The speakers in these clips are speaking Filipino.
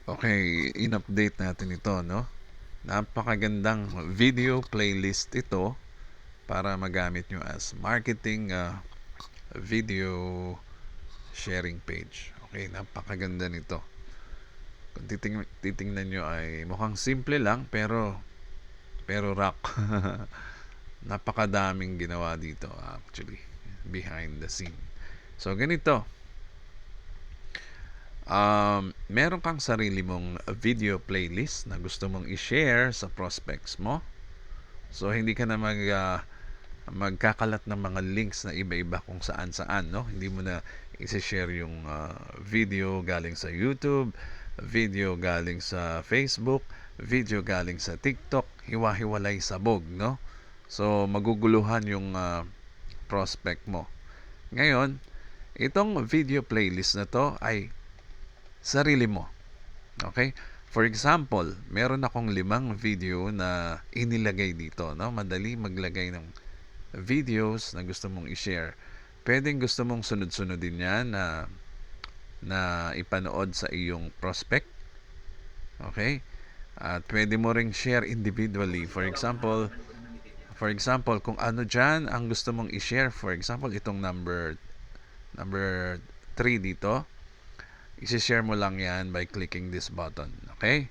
Okay, in-update natin ito, no? Napakagandang video playlist ito para magamit nyo as marketing video sharing page. Okay, napakaganda nito. Kung titingnan nyo ay mukhang simple lang pero rock. Napakadaming ginawa dito actually behind the scene. So ganito, meron kang sarili mong video playlist na gusto mong i-share sa prospects mo. So hindi ka na magkakalat ng mga links na iba-iba kung saan-saan, no? Hindi mo na i-share yung video galing sa YouTube, video galing sa Facebook, video galing sa TikTok, hiwa-hiwalay sabog, no? So maguguluhan yung prospect mo. Ngayon, itong video playlist na to ay sarili mo. Okay? For example, meron akong 5 video na inilagay dito, no? Madali maglagay ng videos na gusto mong i-share. Pwedeng gusto mong sunod-sunodin 'yan na ipanood sa iyong prospect. Okay? At pwede mo ring share individually. For example, kung ano diyan ang gusto mong i-share, for example, itong number 3 dito, i-share mo lang yan by clicking this button. Okay?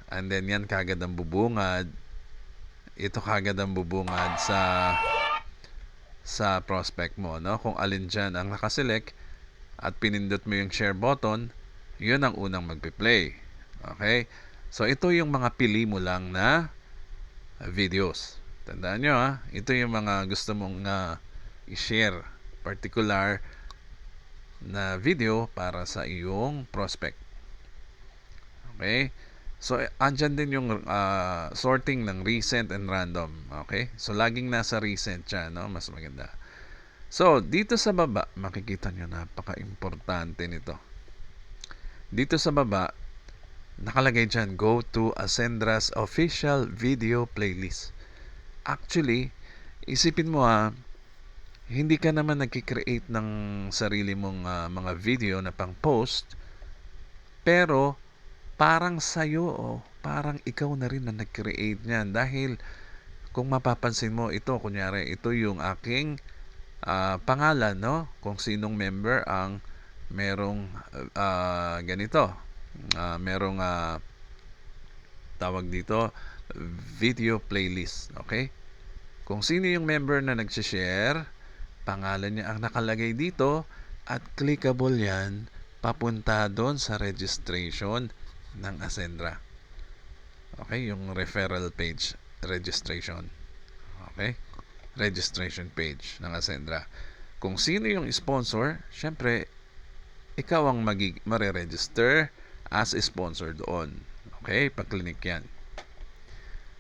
And then yan kagad ang bubungad. Ito kagad ang bubungad sa prospect mo, no? Kung alin dyan ang nakaselect at pinindot mo yung share button, yun ang unang magpi-play. Okay? So ito yung mga pili mo lang na videos. Tandaan nyo ito yung mga gusto mong i-share particular na video para sa iyong prospect. Okay? So, andyan din yung sorting ng recent and random. Okay? So, laging nasa recent siya, no? Mas maganda. So, dito sa baba, makikita nyo napaka-importante nito. Dito sa baba, nakalagay dyan, go to Acendra's official video playlist. Actually, isipin mo hindi ka naman nagki-create ng sarili mong mga video na pang-post, pero parang sa'yo, parang ikaw na rin na nag-create niyan. Dahil kung mapapansin mo, ito, kunyari, ito yung aking pangalan, no? Kung sinong member ang merong ganito. Merong tawag dito, video playlist. Okay? Kung sino yung member na nag-share, pangalan niya ang nakalagay dito at clickable yan papunta doon sa registration ng Ascendra. Okay, yung referral page registration. Okay? Registration page ng Ascendra. Kung sino yung sponsor, syempre ikaw ang mare-register as a sponsor doon. Okay? Pag-click yan.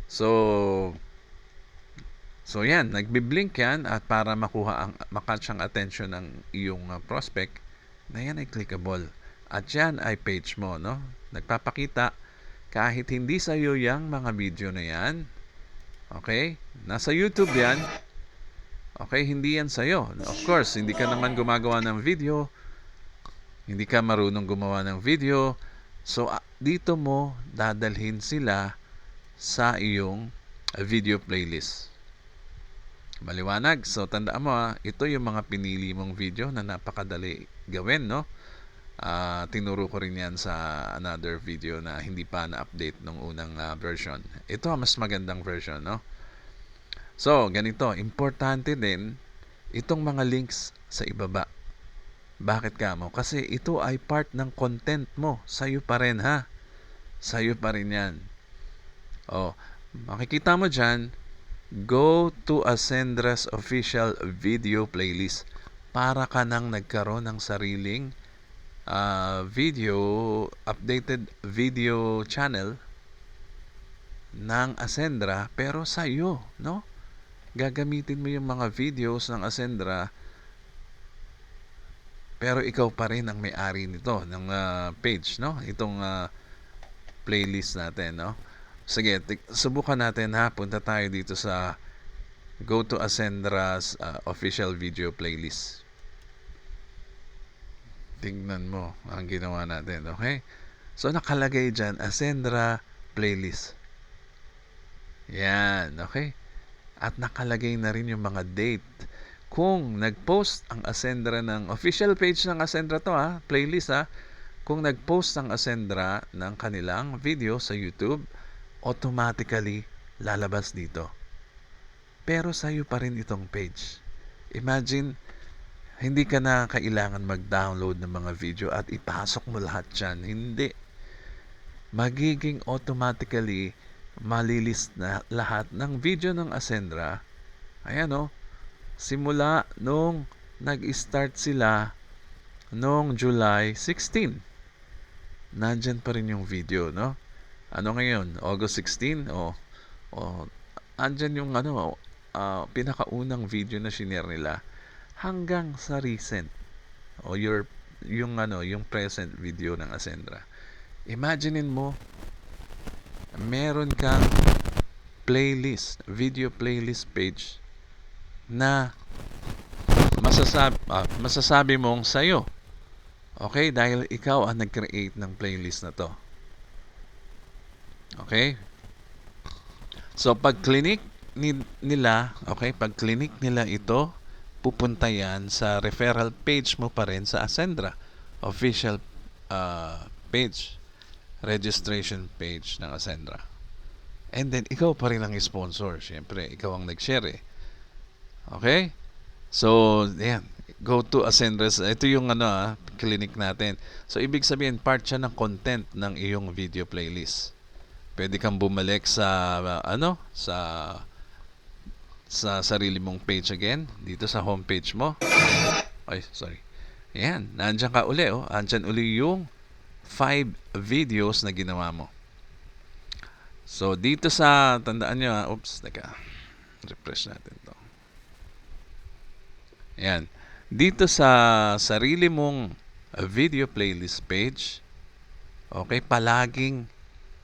So yan, nagbi-blink yan at para makatch ang attention ng iyong prospect, na yan ay clickable. At yan ay page mo, no? Nagpapakita kahit hindi sa iyo yung mga video na yan. Okay? Nasa YouTube yan. Okay, hindi yan sa iyo. Of course, hindi ka naman gumagawa ng video. Hindi ka marunong gumawa ng video. So, dito mo dadalhin sila sa iyong video playlist. Maliwanag. So, tandaan mo ito yung mga pinili mong video na napakadali gawin, no? Tinuro ko rin yan sa another video na hindi pa na-update nung unang version. Ito mas magandang version, no? So, ganito. Importante din itong mga links sa ibaba. Bakit ka mo? Kasi ito ay part ng content mo. Sa'yo pa rin, ha? Sa'yo pa rin yan. Makikita mo dyan, go to Ascendra's official video playlist. Para ka nang nagkaroon ng sariling updated video channel ng Ascendra, pero sa iyo, no? Gagamitin mo yung mga videos ng Ascendra, pero ikaw pa rin ang may-ari nito ng page, no? Itong playlist natin, no? Sige, subukan natin punta tayo dito sa go to Ascendra's official video playlist. Tingnan mo ang ginawa natin, okay? So, nakalagay dyan, Ascendra playlist. Yan, okay? At nakalagay na rin yung mga date. Kung nag-post ang Ascendra ng official page ng Ascendra to playlist kung nag-post ang Ascendra ng kanilang video sa YouTube, automatically lalabas dito. Pero sa'yo pa rin itong page. Imagine, hindi ka na kailangan mag-download ng mga video at ipasok mo lahat dyan. Hindi. Magiging automatically malilist na lahat ng video ng Ascendra. Ayan simula nung nag-start sila nung July 16. Nandyan pa rin yung video, no? Ano ngayon? August 16? Andyan yung pinakaunang video na shinare nila hanggang sa recent yung present video ng Ascendra. Imaginein mo, meron kang video playlist page na masasabi mong sa'yo. Okay? Dahil ikaw ang nag-create ng playlist na to. Okay? So, pag clinic nila ito, pupunta yan sa referral page mo pa rin sa Ascendra. Official page. Registration page ng Ascendra. And then, ikaw pa rin ang sponsor. Siyempre, ikaw ang nag-share Okay? So, yan. Go to Ascendra. Ito yung clinic natin. So, ibig sabihin, part siya ng content ng iyong video playlist. Pwede kang bumalik sa sarili mong page again. Dito sa homepage mo. Ay, sorry. Yan. Nandiyan ka uli. Andyan uli yung 5 videos na ginawa mo. So, dito sa, tandaan nyo refresh natin to. Ayan. Dito sa sarili mong video playlist page, okay, palaging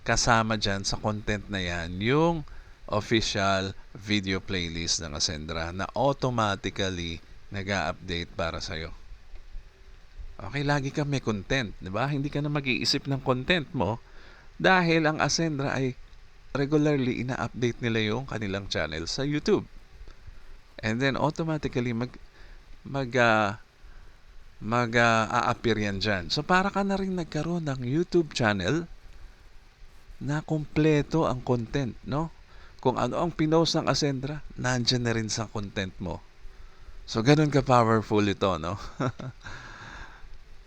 kasama dyan sa content na yan, yung official video playlist ng Ascendra na automatically nag-a-update para sa'yo. Okay, lagi ka may content, di ba? Hindi ka na mag-iisip ng content mo dahil ang Ascendra ay regularly ina-update nila yung kanilang channel sa YouTube. And then automatically mag-a-appear yan dyan. So, para ka na rin nagkaroon ng YouTube channel na kumpleto ang content, no? Kung ano ang pinost ng Ascendra, nandyan na rin sa content mo. So, ganun ka-powerful ito, no?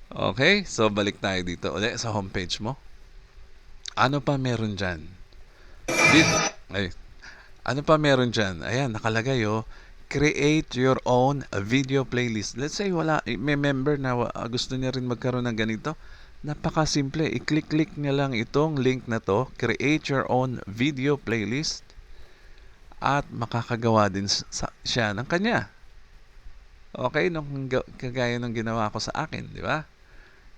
Okay, so balik tayo dito ulit sa homepage mo. Ano pa meron dyan? Ano pa meron dyan? Ayan, nakalagay create your own video playlist. Let's say may member na gusto niya rin magkaroon ng ganito. Napakasimple. I-click niya lang itong link na to, create your own video playlist, at makakagawa din siya ng kanya. Okay, kagaya ng ginawa ko sa akin, di ba?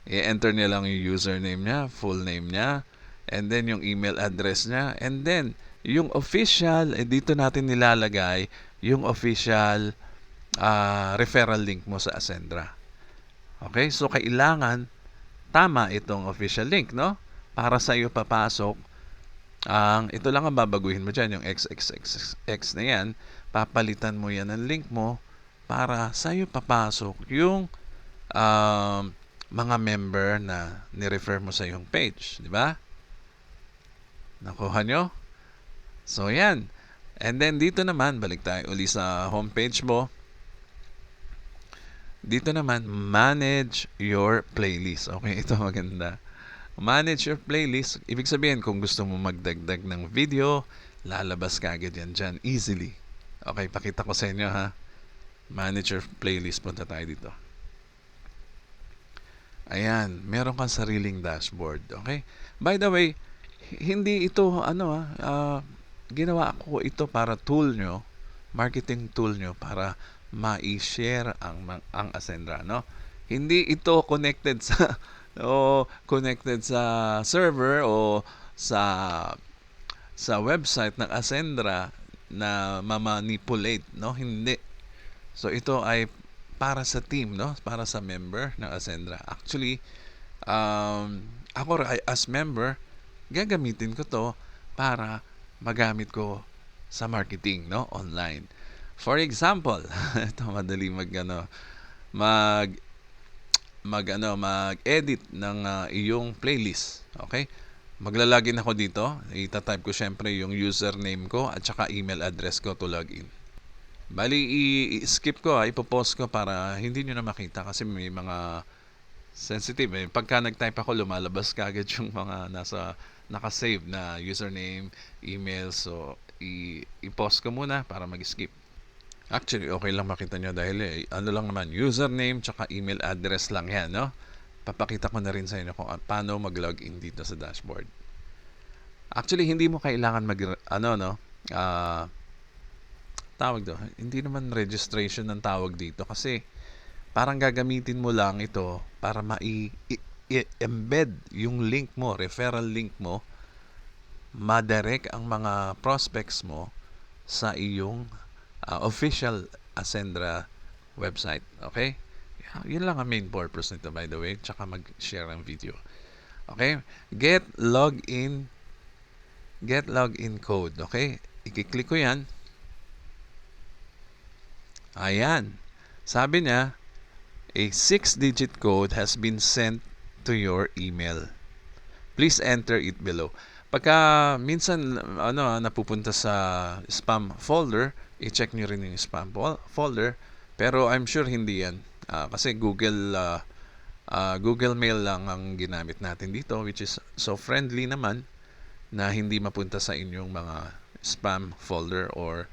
I-enter niya lang yung username niya, full name niya, and then yung email address niya, and then yung official, dito natin nilalagay yung official referral link mo sa Ascendra. Okay? So, kailangan tama itong official link, no? Para sa iyo papasok ito lang ang babaguhin mo dyan, yung XXXX na yan, papalitan mo yan ng link mo para sa iyo papasok yung mga member na ni-refer mo sa iyong page, di ba? Nakuha nyo? So, yan. And then, dito naman, balik tayo uli sa homepage mo. Dito naman, manage your playlist. Okay, ito maganda. Manage your playlist. Ibig sabihin, kung gusto mo magdagdag ng video, lalabas ka agad yan dyan, easily. Okay, pakita ko sa inyo ha. Manage your playlist. Punta tayo dito. Ayan, meron kang sariling dashboard. Okay? By the way, hindi ito, ginawa ko ito para tool nyo, marketing tool nyo, para ma-share ang Ascendra, no? Hindi ito connected sa server o sa website ng Ascendra na ma-manipulate, no? Hindi. So ito ay para sa team, no? Para sa member ng Ascendra. Actually, Ako as member, gagamitin ko to para magamit ko sa marketing, no, online. For example, ito madali mag mag-edit ng iyong playlist. Okay? Maglalagin ako dito. Ita-type ko syempre yung username ko at saka email address ko to login. Bali, i-skip ko, ipopost ko para hindi nyo na makita kasi may mga sensitive. Pagka nag-type ako, lumalabas kagad yung mga nakasave na username, email. So, i-post ko muna para mag-skip. Actually, okay lang makita nyo dahil ano lang naman, username tsaka email address lang yan, no? Papakita ko na rin sa inyo kung paano mag-login dito sa dashboard. Actually, hindi mo kailangan tawag do. Hindi naman registration ng tawag dito kasi parang gagamitin mo lang ito para embed yung link mo, referral link mo, madirect ang mga prospects mo sa iyong official Ascendra website. Okay? Yun lang ang main purpose nito, by the way. Tsaka mag-share ang video. Okay? Get login code. Okay? I-click ko yan. Ayan. Sabi niya, a 6-digit code has been sent to your email. Please enter it below. Pagka minsan napupunta sa spam folder, i-check nyo rin yung spam folder. Pero I'm sure hindi yan. Kasi Google Mail lang ang ginamit natin dito, which is so friendly naman na hindi mapunta sa inyong mga spam folder or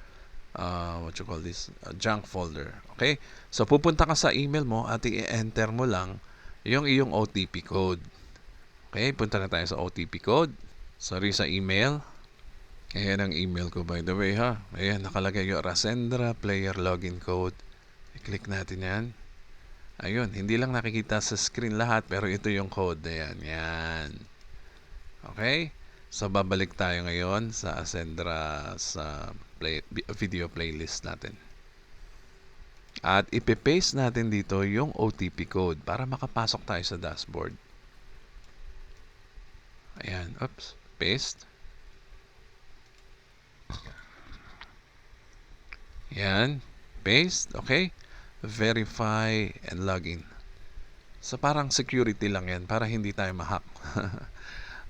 junk folder. Okay? So pupunta ka sa email mo at i-enter mo lang yung iyong OTP code. Okay? Punta na tayo sa OTP code. Sorry sa email. Ayan ang email ko, by the way, ha. Ayan, nakalagay yung Ascendra player login code. I-click natin yan. Ayun, hindi lang nakikita sa screen lahat, pero ito yung code. Ayan, yan. Okay? So, babalik tayo ngayon sa Ascendra sa video playlist natin. At ipipaste natin dito yung OTP code para makapasok tayo sa dashboard. Ayan, oops, paste. Yan, paste, okay. Verify and login. So parang security lang yan para hindi tayo ma-hack.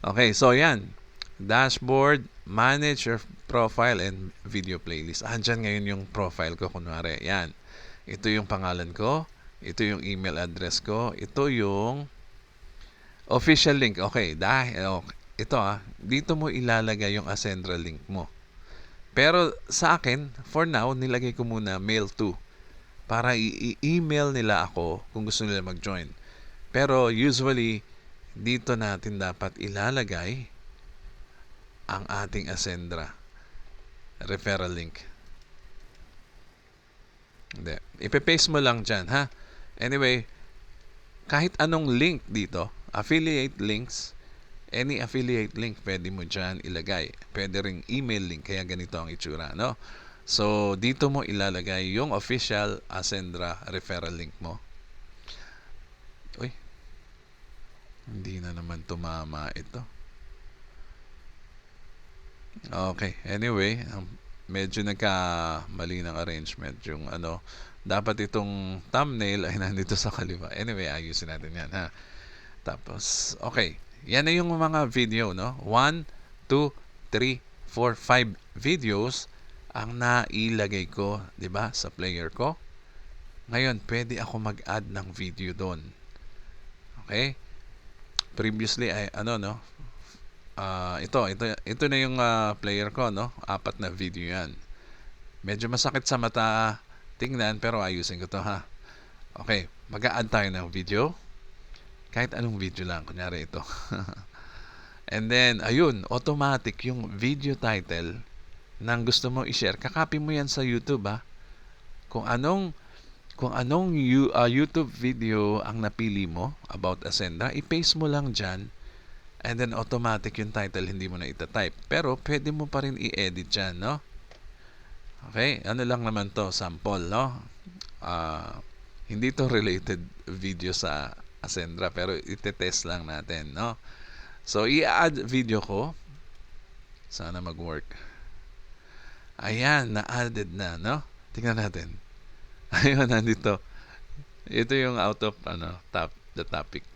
Okay, so yan. Dashboard, manage your profile and video playlist. Andyan ngayon yung profile ko, kunwari. Yan. Ito yung pangalan ko. Ito yung email address ko. Ito yung official link. Okay, dahil ito dito mo ilalagay yung Ascendra link mo. Pero sa akin, for now, nilagay ko muna mail to para i-email nila ako kung gusto nila mag-join. Pero usually, dito natin dapat ilalagay ang ating Ascendra referral link. Hindi. Ipe-paste mo lang dyan, ha? Anyway, kahit anong link dito, affiliate links, any affiliate link pwede mo dyan ilagay. Pwede ring email link, kaya ganito ang itsura, no? So, dito mo ilalagay yung official Ascendra referral link mo. Uy, hindi na naman tumama ito. Okay, anyway, medyo nagkamali ng arrangement yung dapat itong thumbnail ay nandito sa kaliwa. Anyway, ayusin natin yan, ha? Tapos, okay. Yan na yung mga video, no? 1, 2, 3, 4, 5 videos ang nailagay ko, 'di ba, sa player ko. Ngayon, pwede ako mag-add ng video doon. Okay? Previously ay ito na yung player ko, no? 4 na video 'yan. Medyo masakit sa mata tingnan pero ayusin ko 'to, ha. Okay, mag-add tayo ng video. Kahit anong video lang, kunyari ito. And then, ayun, automatic yung video title nang gusto mo i-share. Kakopy mo yan sa YouTube, ha. Kung anong YouTube video ang napili mo about Ascendra, i-paste mo lang dyan. And then, automatic yung title, hindi mo na itatype. Pero, pwede mo pa rin i-edit dyan, no? Okay, ano lang naman to, sample, no? Hindi to related video sa Ascendra, pero ite-test lang natin, no? So, i-add video ko. Sana mag-work. Ayan, na-added na, no? Tingnan natin. Ayun, nandito. Ito yung out of, the topic.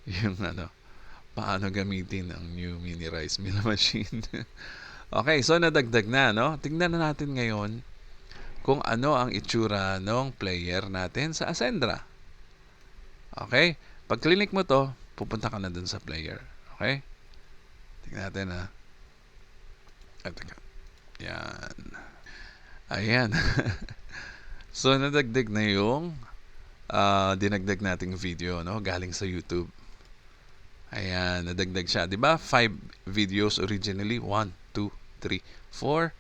Yung, paano gamitin ang new mini rice mill machine. Okay, so nadagdag na, no? Tingnan na natin ngayon kung ano ang itsura ng player natin sa Ascendra. Okay? Pag clinic mo to, pupunta ka na dun sa player. Okay? Tingnan natin, ha? Yan. Ayan. So, nadagdag na yung dinagdag nating video, no? Galing sa YouTube. Ayan, nadagdag siya. Diba? 5 videos originally. 1, 2, 3, 4,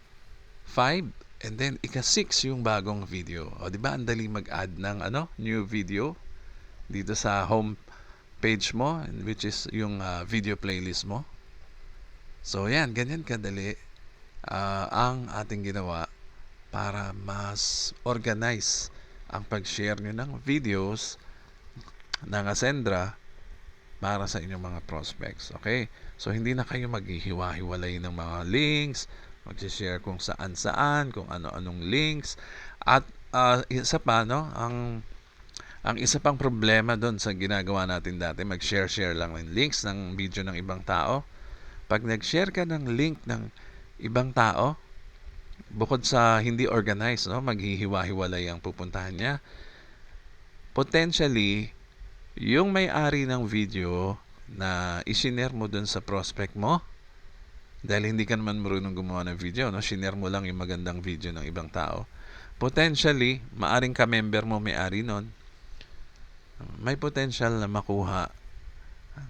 5. And then, ika-6 yung bagong video. O, diba? Ang dali mag-add ng new video dito sa home page mo, which is yung video playlist mo. So, yan. Ganyan kadali ang ating ginawa para mas organize ang pag-share nyo ng videos ng Ascendra para sa inyong mga prospects. Okay? So, hindi na kayo maghihiwa-hiwalay ng mga links, mag-share kung saan-saan, kung ano-anong links. At isa pa, no? Ang isa pang problema doon sa ginagawa natin dati, mag-share-share lang ng links ng video ng ibang tao. Pag nag-share ka ng link ng ibang tao, bukod sa hindi organized, no, maghihiwa-hiwalay ang pupuntahan niya, potentially, yung may-ari ng video na isinare mo dun sa prospect mo, dahil hindi ka naman marunong gumawa ng video, no, sinare mo lang yung magandang video ng ibang tao, potentially, maaring ka-member mo may-ari nun, may potential na makuha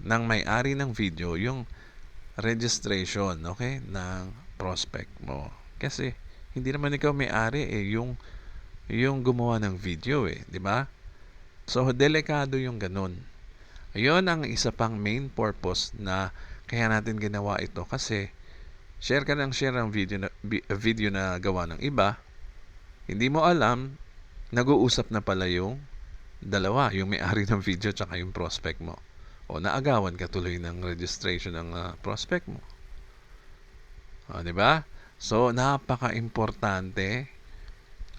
ng may-ari ng video yung registration, okay, ng prospect mo. Kasi hindi naman ikaw may-ari yung gumawa ng video di ba? So delikado yung ganun. Ayun ang isa pang main purpose na kaya natin ginawa ito, kasi share ka ng share ng video na gawa ng iba, hindi mo alam, nag-uusap na pala yung dalawa, yung may-ari ng video tsaka yung prospect mo. O naagawan ka tuloy ng registration ng prospect mo. O, di ba? So, napaka-importante.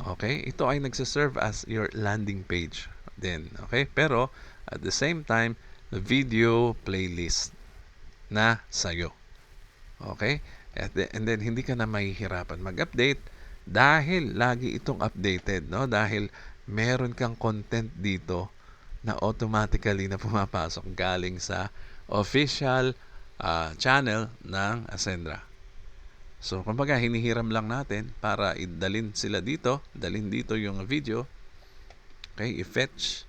Okay? Ito ay nagsiserve as your landing page din. Okay? Pero, at the same time, the video playlist na sa'yo. Okay? And then, hindi ka na mahihirapan mag-update dahil lagi itong updated. No? Dahil meron kang content dito na automatically na pumapasok galing sa official channel ng Ascendra. So, kumbaga, hinihiram lang natin para dalhin dito yung video. Okay, i-fetch,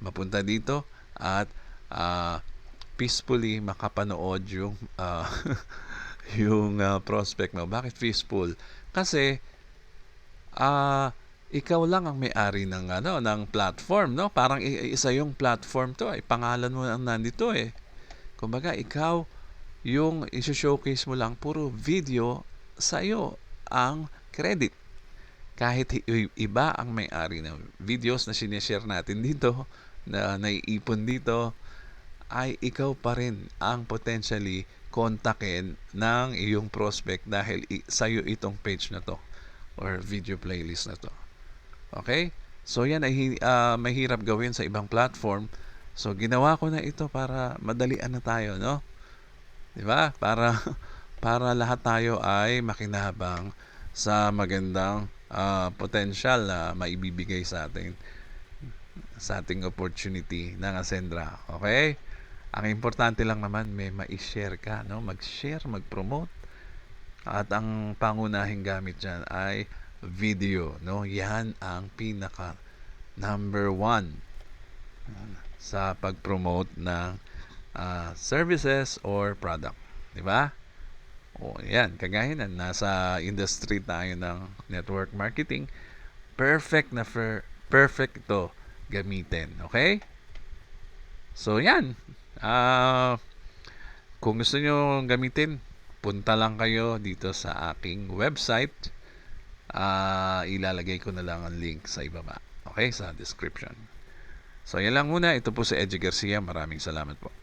mapunta dito, at peacefully makapanood yung yung prospect mo. Bakit peaceful? Kasi ikaw lang ang may-ari ng ng platform, no? Parang isa yung platform to, pangalan mo ang nandito Kumbaga, ikaw yung i-showcase mo lang, puro video, sa'yo ang credit. Kahit iba ang may-ari ng videos na sinishare natin dito, na naiipon dito, ay ikaw pa rin ang potentially kontakin ng iyong prospect dahil sa'yo itong page na to or video playlist na to. Okay? So yan ay mahirap gawin sa ibang platform. So ginawa ko na ito para madalian na tayo, no? 'Di ba? Para lahat tayo ay makinabang sa magandang potential na maibibigay sa ating opportunity ng Ascendra. Okay? Ang importante lang naman may ma-share ka, no? Mag-share, mag-promote. At ang pangunahing gamit diyan ay video, no? Yan ang pinaka number 1 sa pag-promote ng services or product, di ba? O yan, kagaya na nasa industry tayo ng network marketing, perfect ito gamitin, okay? So yan, kung gusto nyo gamitin, punta lang kayo dito sa aking website. Ilalagay ko na lang ang link sa ibaba, okay, sa description. So yan lang muna. Ito po si Edgy Garcia. Maraming salamat po.